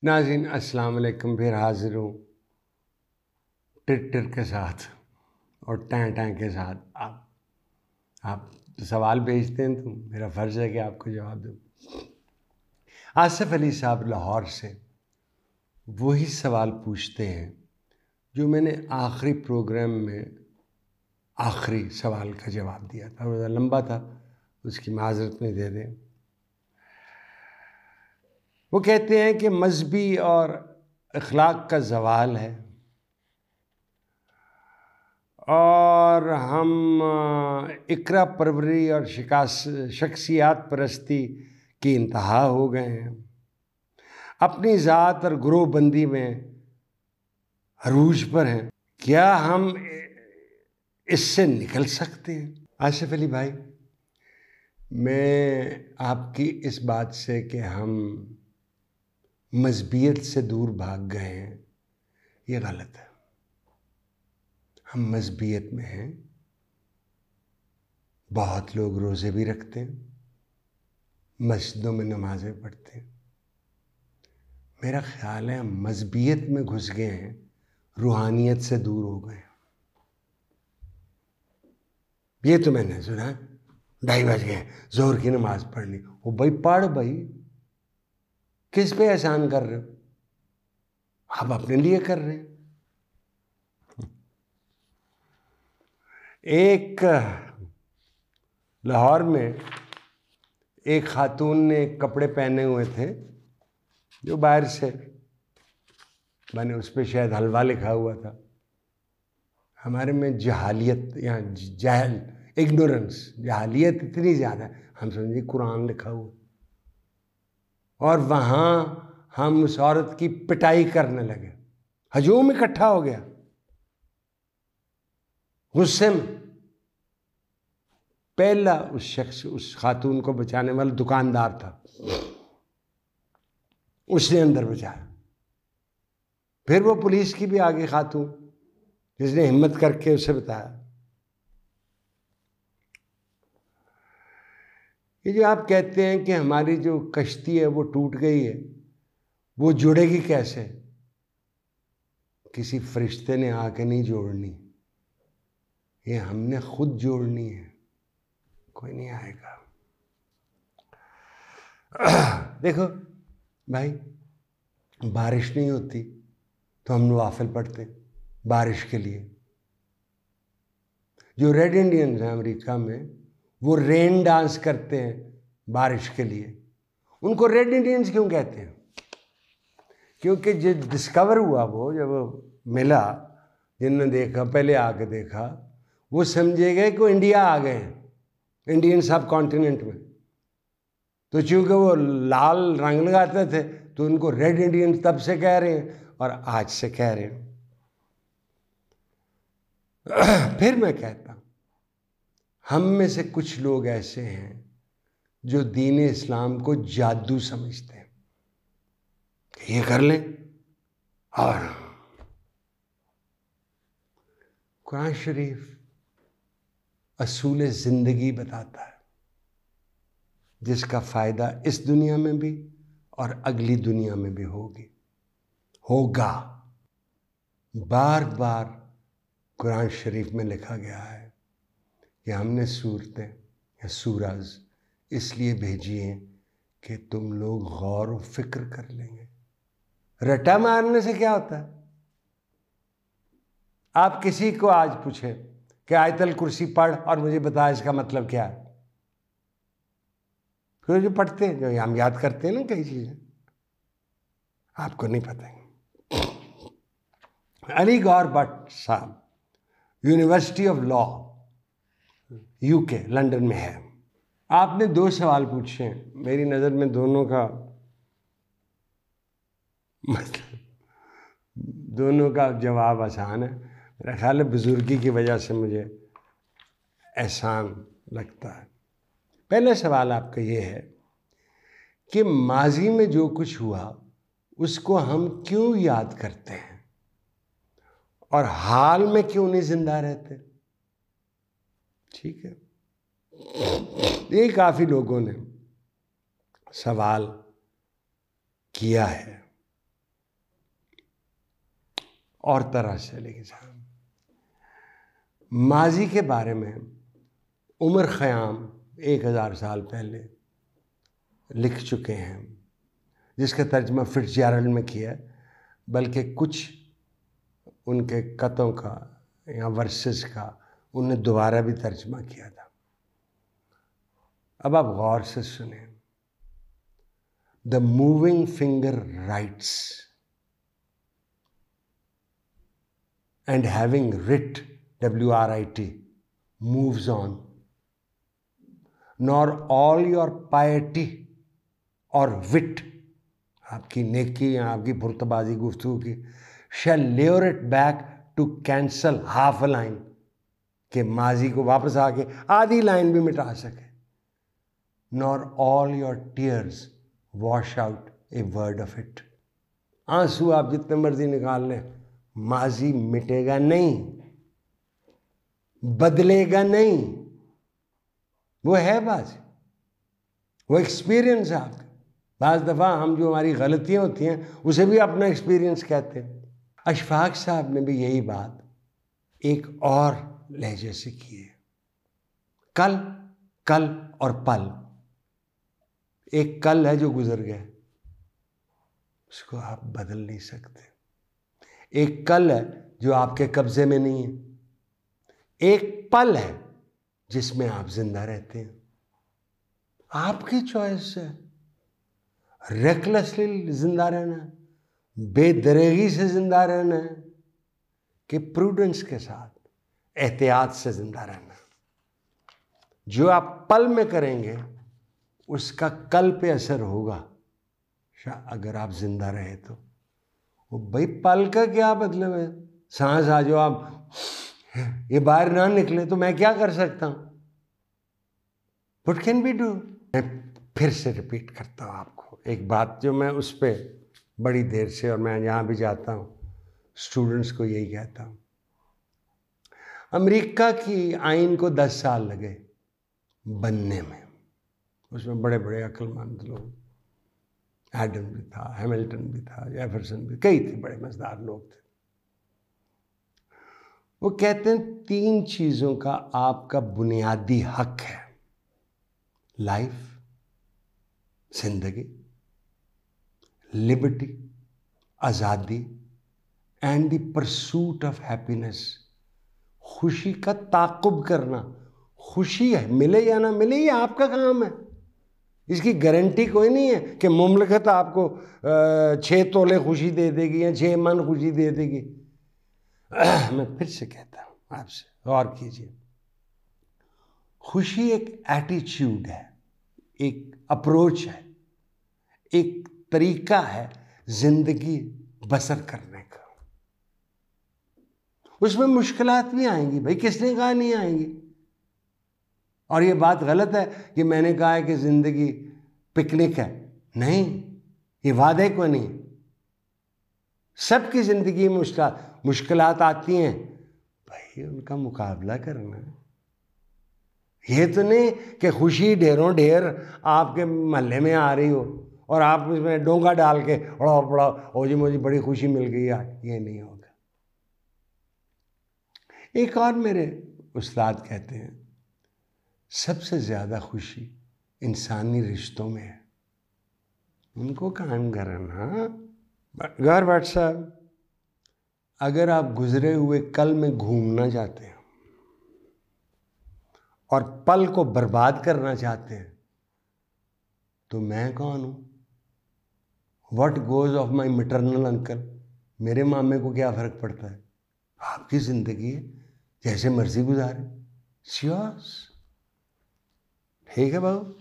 नाज़रीन अस्सलाम वालेकुम। फिर हाजिर हूँ टिर के साथ और टैं के साथ। आप सवाल भेजते हैं तो मेरा फ़र्ज़ है कि आपको जवाब दूँ। आसिफ अली साहब लाहौर से वही सवाल पूछते हैं जो मैंने आखिरी प्रोग्राम में आखिरी सवाल का जवाब दिया था। वो लंबा था, उसकी माज़रत में दे दें। वो कहते हैं कि मजहबी और अखलाक का ज़वाल है और हम इकरा परवरी और शख्सियात परस्ती की इंतहा हो गए हैं। अपनी ज़ात और ग्रोहबंदी में अरूज पर हैं। क्या हम इससे निकल सकते हैं? आसिफ अली भाई, मैं आपकी इस बात से कि हम मजहबियत से दूर भाग गए हैं, ये गलत है। हम मजहबियत में हैं, बहुत लोग रोज़े भी रखते हैं, मस्जिदों में नमाज़ें पढ़ते हैं। मेरा ख्याल है हम मजहबियत में घुस गए हैं, रूहानियत से दूर हो गए हैं। ये तो मैंने सुना, 2:30 बज गए, जोहर की नमाज़ पढ़नी। ओ भाई पढ़ भाई, किस पे एहसान कर रहे हो? आप अपने लिए कर रहे हैं। एक लाहौर में एक खातून ने कपड़े पहने हुए थे जो बाहर से मैंने, उस पर शायद हलवा लिखा हुआ था। हमारे में जहालियत या जहालियत इतनी ज़्यादा है, हम समझे कुरान लिखा हुआ, और वहाँ हम उस औरत की पिटाई करने लगे। हजूम इकट्ठा हो गया गुस्से में। पहला उस खातून को बचाने वाला दुकानदार था, उसने अंदर बचाया। फिर वो पुलिस की भी आगे खातून, जिसने हिम्मत करके उसे बताया। ये जो आप कहते हैं कि हमारी जो कश्ती है वो टूट गई है, वो जुड़ेगी कैसे? किसी फरिश्ते ने आके नहीं जोड़नी, ये हमने खुद जोड़नी है, कोई नहीं आएगा। देखो भाई, बारिश नहीं होती तो हम नवाफिल पढ़ते बारिश के लिए। जो रेड इंडियंस हैं अमेरिका में, वो रेन डांस करते हैं बारिश के लिए। उनको रेड इंडियंस क्यों कहते हैं? क्योंकि जो डिस्कवर हुआ, वो जब मिला, जिनने देखा, पहले आके देखा, वो समझे गए कि इंडिया आ गए हैं, इंडियन सब कॉन्टिनेंट में। तो चूंकि वो लाल रंग लगाते थे तो उनको रेड इंडियन तब से कह रहे हैं और आज से कह रहे हैं। फिर मैं कहता हूं, हम में से कुछ लोग ऐसे हैं जो दीन इस्लाम को जादू समझते हैं कि ये कर लें। और कुरान शरीफ असूल ज़िंदगी बताता है, जिसका फ़ायदा इस दुनिया में भी और अगली दुनिया में भी होगा। बार बार कुरान शरीफ में लिखा गया है कि हमने सूरतें या सूरज इसलिए भेजी हैं कि तुम लोग गौर व फिक्र कर लेंगे। रटा मारने से क्या होता है? आप किसी को आज पूछे कि आयतल कुर्सी पढ़ और मुझे बता इसका मतलब क्या है, फिर जो पढ़ते हैं, जो हम याद करते हैं ना कई चीज़ें, आपको नहीं पता है। अली गौर भट्ट साहब university of law UK London में है। आपने 2 सवाल पूछे हैं, मेरी नज़र में दोनों का मतलब दोनों का जवाब आसान है। मेरा ख्याल है बुजुर्गी की वजह से मुझे एहसान लगता है। पहला सवाल आपका ये है कि माजी में जो कुछ हुआ उसको हम क्यों याद करते हैं और हाल में क्यों नहीं जिंदा रहते? ठीक है, ये काफ़ी लोगों ने सवाल किया है। और तरह से लेके जाएं। माजी के बारे में उमर ख़याम 1000 साल पहले लिख चुके हैं, जिसका तर्जमा फिट्ज़जेराल्ड में किया, बल्कि कुछ उनके कतों का या वर्सेस का उन्होंने दोबारा भी तर्जमा किया था। अब आप गौर से सुने। The moving finger rights and having writ WRIT moves on, nor all your piety or wit, आपकी नेकी या आपकी पुरतबाजी गुफ्तगू की, shall lure it back to cancel half a line, के माजी को वापस आके आधी लाइन भी मिटा सके। nor all your tears wash out a word of it, आंसू आप जितने मर्जी निकाल लें, माजी मिटेगा नहीं, बदलेगा नहीं। वो है बात, वो एक्सपीरियंस है आपका। बाज़ दफ़ा हम जो हमारी गलतियां होती हैं उसे भी अपना एक्सपीरियंस कहते हैं। अशफाक साहब ने भी यही बात एक और लहजे से की है। कल, कल और पल। एक कल है जो गुजर गया, उसको आप बदल नहीं सकते। एक कल है जो आपके कब्जे में नहीं है। एक पल है जिसमें आप जिंदा रहते हैं। आपकी चॉइस है। रेकलेसली जिंदा रहना है, बेदरेगी से जिंदा रहना है, कि प्रूडेंस के साथ, एहतियात से जिंदा रहना है। जो आप पल में करेंगे उसका कल पे असर होगा, अगर आप जिंदा रहे तो। वो भाई पल का क्या मतलब है? सांस आ जाओ, आप ये बाहर ना निकले तो मैं क्या कर सकता हूं? What can we do? मैं फिर से रिपीट करता हूं आपको एक बात जो मैं उस पर बड़ी देर से, और मैं जहां भी जाता हूं स्टूडेंट्स को यही कहता हूं। अमेरिका की आइन को 10 साल लगे बनने में। उसमें बड़े बड़े अक्लमंद लोग, एडम भी था, हैमिल्टन भी था, जेफरसन भी, कई थे बड़े मजेदार लोग थे। वो कहते हैं 3 चीज़ों का आपका बुनियादी हक है: लाइफ, जिंदगी, लिबर्टी, आज़ादी, and the pursuit of happiness, खुशी का ताक़ुब करना। खुशी है, मिले या ना मिले, ये आपका काम है। इसकी गारंटी कोई नहीं है कि मुमलकत आपको 6 तोले खुशी दे देगी या 6 मन खुशी दे देगी। मैं फिर से कहता हूं आपसे, गौर कीजिए। खुशी एक एटीट्यूड है, एक अप्रोच है, एक तरीका है जिंदगी बसर करने का। उसमें मुश्किलात भी आएंगी, भाई किसने कहा नहीं आएंगी? और ये बात गलत है कि मैंने कहा है कि जिंदगी पिकनिक है। नहीं, ये वादे को नहीं। सबकी जिंदगी में मुश्किलात आती हैं, भाई उनका मुकाबला करना है। ये तो नहीं कि खुशी ढेरों ढेर आपके मोहल्ले में आ रही हो और आप उसमें डोंगा डाल के और बड़ा ओ जी मुझे बड़ी खुशी मिल गई यार, ये नहीं होगा। एक और मेरे उस्ताद कहते हैं, सबसे ज़्यादा खुशी इंसानी रिश्तों में है, उनको कायम करना। गौर भट्ट साहब, अगर आप गुजरे हुए कल में घूमना चाहते हैं और पल को बर्बाद करना चाहते हैं, तो मैं कौन हूं? What goes of my maternal uncle? मेरे मामे को क्या फर्क पड़ता है? आपकी जिंदगी है, जैसे मर्जी गुजारे। श्योर्स, ठीक है बाबू।